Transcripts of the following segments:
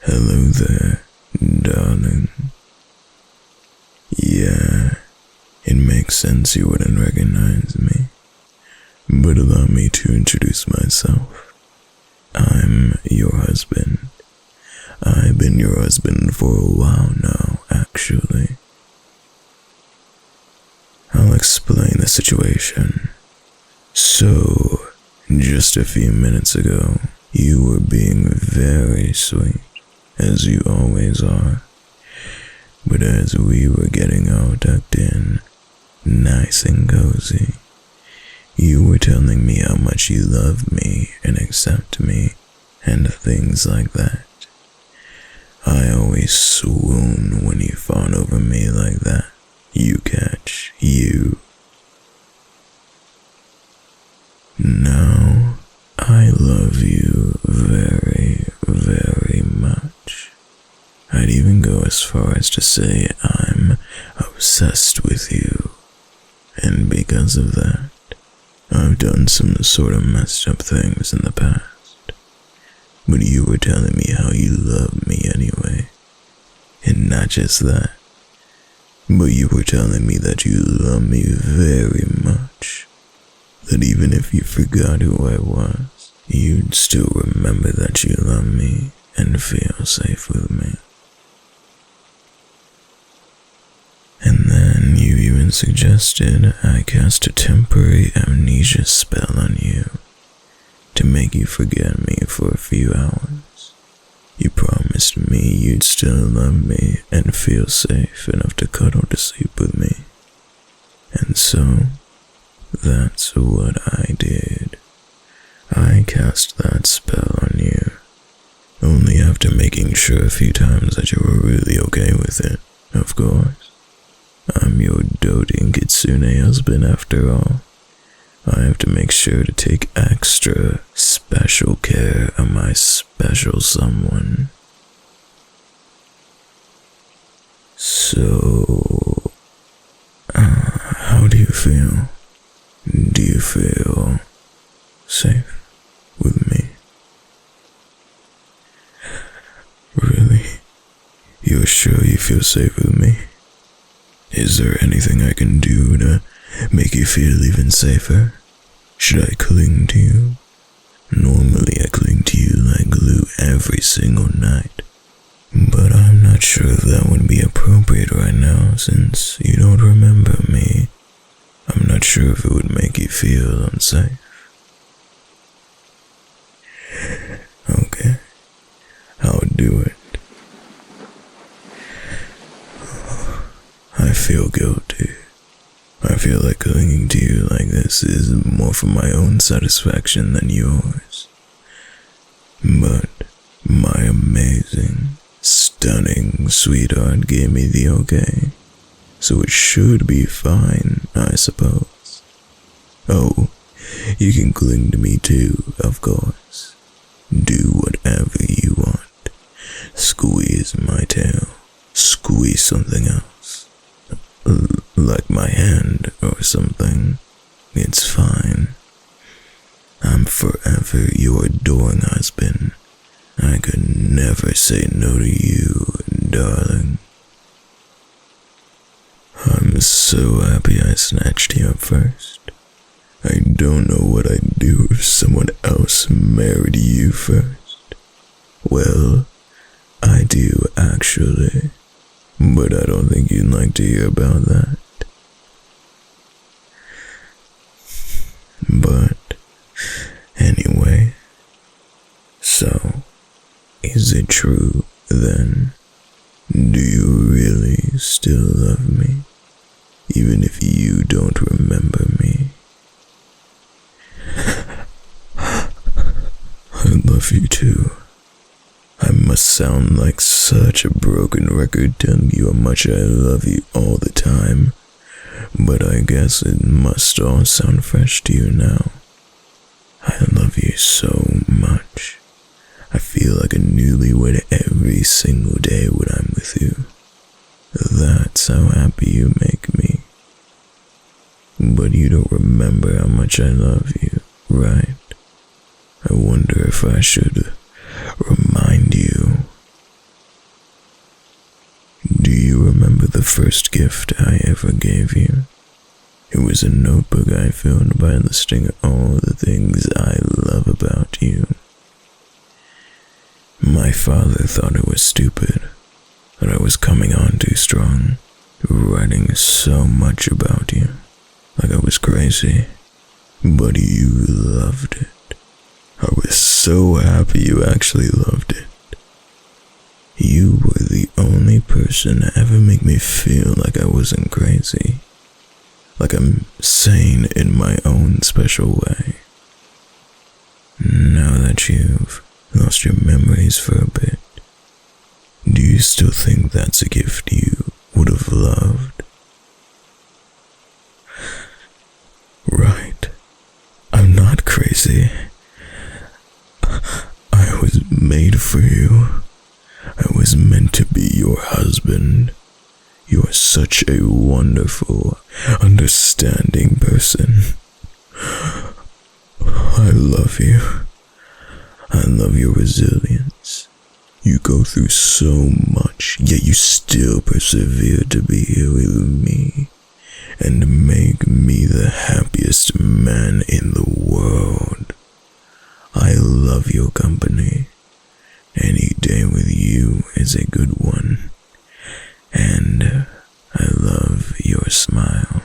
Hello there, darling. Yeah, it makes sense you wouldn't recognize me, but allow me to introduce myself. I'm your husband. I've been your husband for a while now, actually. I'll explain the situation. So, just a few minutes ago, you were being very sweet, as you always are. But as we were getting all tucked in, nice and cozy, you were telling me how much you love me and accept me and things like that. I always swoon when you fawn over me like that. You catch, you. Now, I love you very, very much. I'd even go as far as to say I'm obsessed with you. And because of that, I've done some sort of messed up things in the past. But you were telling me how you love me anyway. And not just that, but you were telling me that you love me very much. That even if you forgot who I was, you'd still remember that you love me and feel safe with me. And then you even suggested I cast a temporary amnesia spell on you to make you forget me for a few hours. You promised me you'd still love me and feel safe enough to cuddle to sleep with me. And so, that's what I did. I cast that spell on you, only after making sure a few times that you were really okay with it, of course. I'm your doting Kitsune husband after all. I have to make sure to take extra special care of my special someone. So, how do you feel? Do you feel safe with me? Really? You're sure you feel safe with me? Is there anything I can do to make you feel even safer? Should I cling to you? Normally I cling to you like glue every single night, but I'm not sure if that would be appropriate right now since you don't remember me. I'm not sure if it would make you feel unsafe. Okay, I'll do it. I feel guilty. I feel like clinging to you like this is more for my own satisfaction than yours. But my amazing, stunning sweetheart gave me the okay, so it should be fine, I suppose. Oh, you can cling to me too, of course. Do whatever you want. Squeeze my tail. Squeeze something else. Like my hand or something. It's fine. I'm forever your adoring husband. I could never say no to you, darling. I'm so happy I snatched you up first. I don't know what I'd do if someone else married you first. Well, I do actually, but I don't think you'd like to hear about that. But, anyway, so, is it true then? Do you really still love me, even if you don't remember me? I love you too. I must sound like such a broken record telling you how much I love you all the time, but I guess it must all sound fresh to you now. I love you so much. I feel like a newlywed every single day when I'm with you. That's how happy you make me. But you don't remember how much I love you, right? I wonder if I should remind you. Do you remember the first gift I ever gave you? It was a notebook I filled by listing all the things I love about you. My father thought it was stupid, that I was coming on too strong, writing so much about you, like I was crazy. But you loved it. I was so happy you actually loved it. You were the only person to ever make me feel like I wasn't crazy. Like I'm sane in my own special way. Now that you've lost your memories for a bit, do you still think that's a gift you would have loved? Right. I'm not crazy. I was made for you. I was meant to be your husband. You are such a wonderful, understanding person. I love you. I love your resilience. You go through so much, yet you still persevere to be here with me and make me the happiest man in the world. I love your company. Any day with you is a good one. And I love your smile.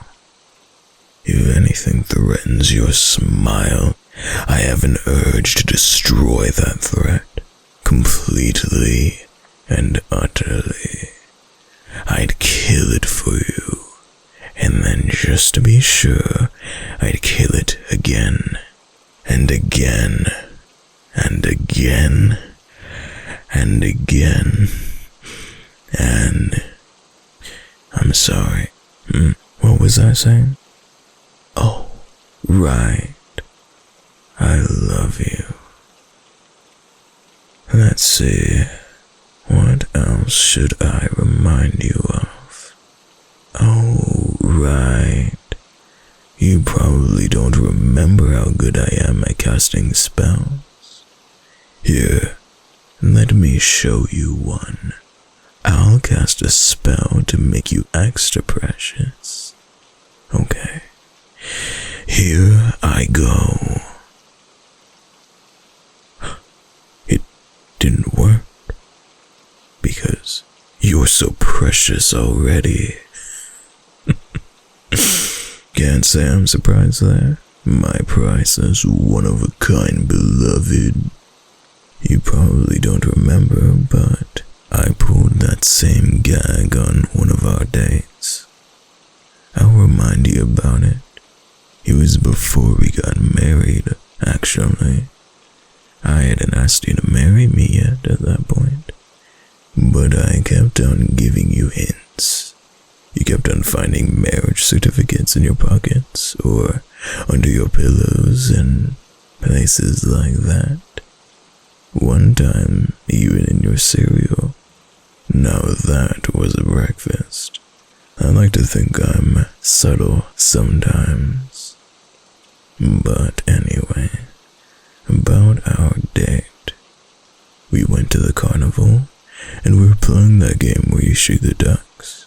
If anything threatens your smile, I have an urge to destroy that threat completely and utterly. I'd kill it for you, and then just to be sure, I'd kill it again, and again, and again, and again, and... I'm sorry. What was I saying? Oh, right. I love you. Let's see. What else should I remind you of? Oh, right. You probably don't remember how good I am at casting spells. Here, let me show you one. I'll cast a spell to make you extra precious. Okay. Here I go. It didn't work. Because you're so precious already. Can't say I'm surprised there. My priceless, one-of-a-kind beloved. You probably don't remember, but I pulled that same gag on one of our dates. I'll remind you about it. It was before we got married, actually. I hadn't asked you to marry me yet at that point, but I kept on giving you hints. You kept on finding marriage certificates in your pockets, or under your pillows, and places like that. One time, even in your cereal. Now that was a breakfast. I like to think I'm subtle sometimes. But anyway, about our date. We went to the carnival, and we were playing that game where you shoot the ducks.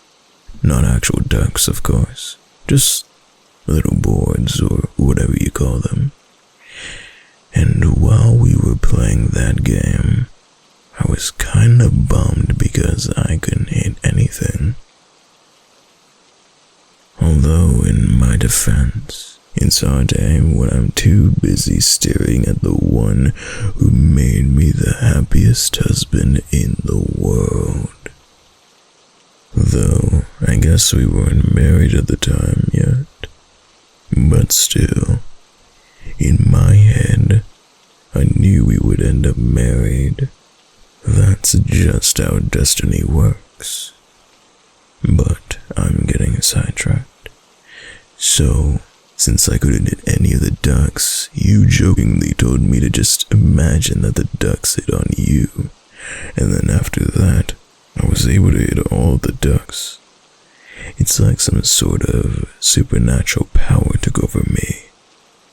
Not actual ducks, of course. Just little boards, or whatever you call them. And while we were playing that game, I was kinda bummed because I couldn't hit anything. Although, in my defense, it's our day when I'm too busy staring at the one who made me the happiest husband in the world. Though, I guess we weren't married at the time yet. But still, in my head, I knew we would end up married. That's just how destiny works. But I'm getting sidetracked. So, since I couldn't hit any of the ducks, you jokingly told me to just imagine that the ducks hit on you. And then after that, I was able to hit all the ducks. It's like some sort of supernatural power took over me.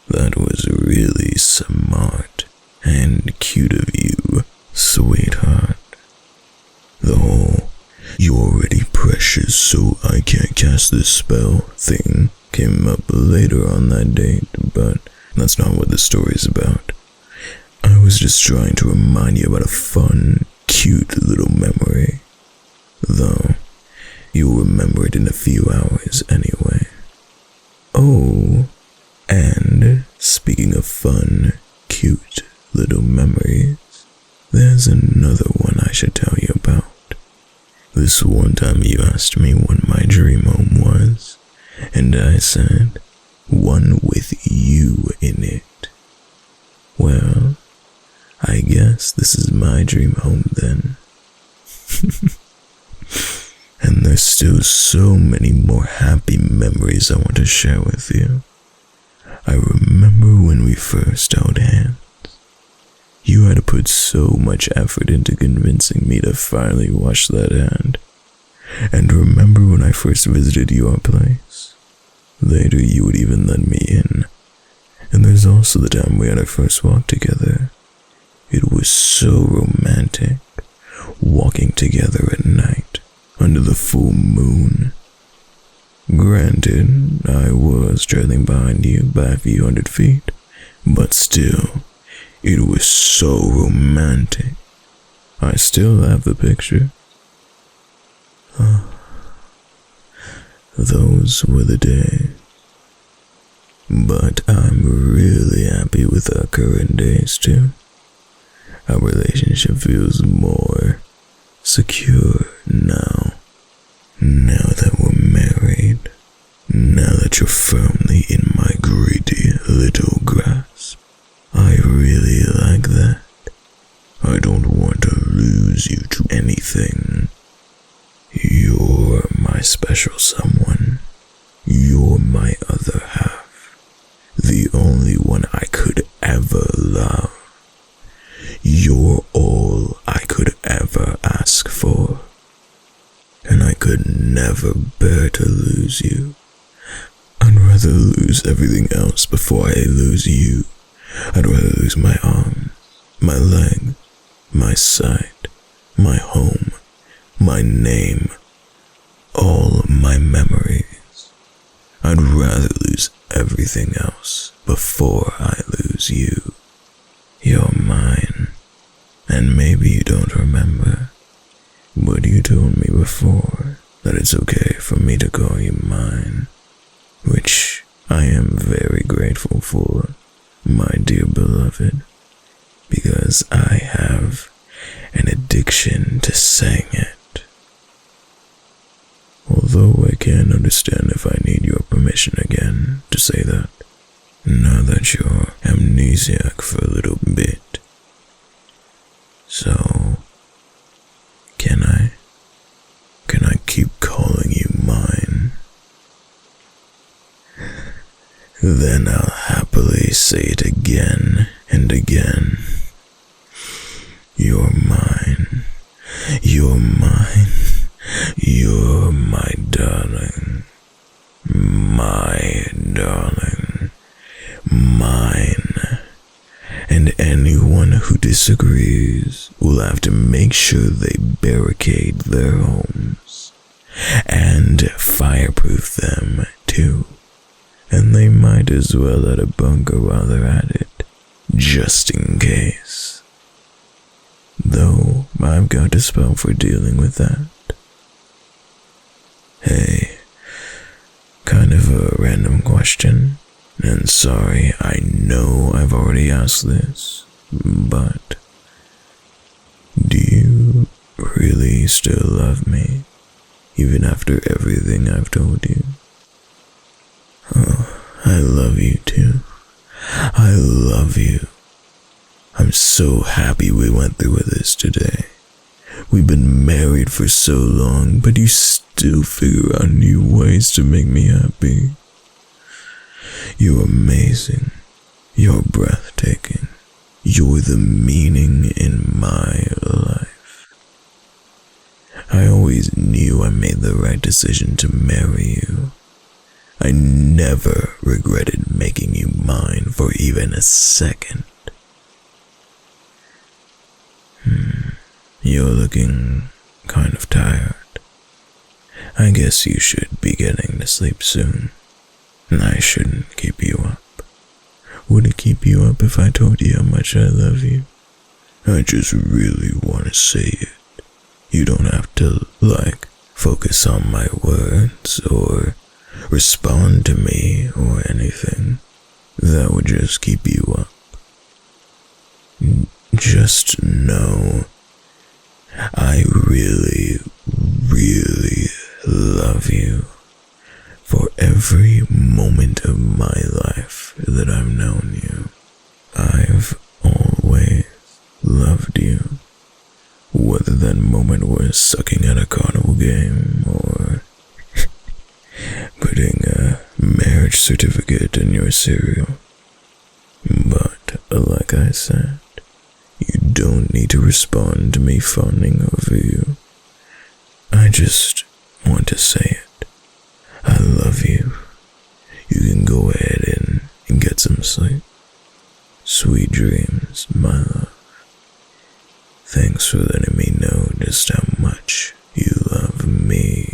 That was really smart and cute of you, sweetheart. The whole, you already wishes so I can't cast this spell thing came up later on that date, but that's not what the story's about. I was just trying to remind you about a fun, cute little memory. Though, you'll remember it in a few hours anyway. Oh, and speaking of fun, cute little memories, there's another one I should tell you about. This one time you asked me what my dream home was, and I said, one with you in it. Well, I guess this is my dream home then. And there's still so many more happy memories I want to share with you. I remember when we first held hands. You had to put so much effort into convincing me to finally wash that hand. And remember when I first visited your place? Later you would even let me in. And there's also the time we had our first walk together. It was so romantic, walking together at night, under the full moon. Granted, I was trailing behind you by a few hundred feet, but still, it was so romantic. I still have the picture. Those were the days. But I'm really happy with our current days too. Our relationship feels more secure now. Now that we're married. Now that you're firmly in my greedy little grasp. I really like that. I don't want to lose you to anything. You're my special someone. You're my other half. The only one I could ever love. You're all I could ever ask for. And I could never bear to lose you. I'd rather lose everything else before I lose you. I'd rather lose my arm, my leg, my sight, my home, my name, all my memories. I'd rather lose everything else before I lose you. You're mine, and maybe you don't remember, but you told me before that it's okay for me to call you mine, which I am very grateful for, my dear beloved, because I have an addiction to saying it. Although I can't understand if I need your permission again to say that, now that you're amnesiac for a little bit. So, can I keep calling you mine? Then I'll happily say it again and again. You're mine. You're mine. You're my darling. My darling. Mine. And anyone who disagrees will have to make sure they barricade their homes and fireproof them too. And they might as well add a bunker while they're at it, just in case. Though I've got a spell for dealing with that. Hey, kind of a random question, and sorry, I know I've already asked this, but do you really still love me, even after everything I've told you? Oh, I love you too. I love you. I'm so happy we went through with this today. We've been married for so long, but you still figure out new ways to make me happy. You're amazing. You're breathtaking. You're the meaning in my life. I always knew I made the right decision to marry you. I never regretted making you mine for even a second. You're looking kind of tired. I guess you should be getting to sleep soon. I shouldn't keep you up. Would it keep you up if I told you how much I love you? I just really want to say it. You don't have to, focus on my words or respond to me or anything. That would just keep you up. Just know I really, really love you for every moment of my life that I've known you. I've always loved you. Whether that moment was sucking at a carnival game or putting a marriage certificate in your cereal. But, like I said, you don't need to respond to me fawning over you. I just want to say it. I love you. You can go ahead and get some sleep. Sweet dreams, my love. Thanks for letting me know just how much you love me.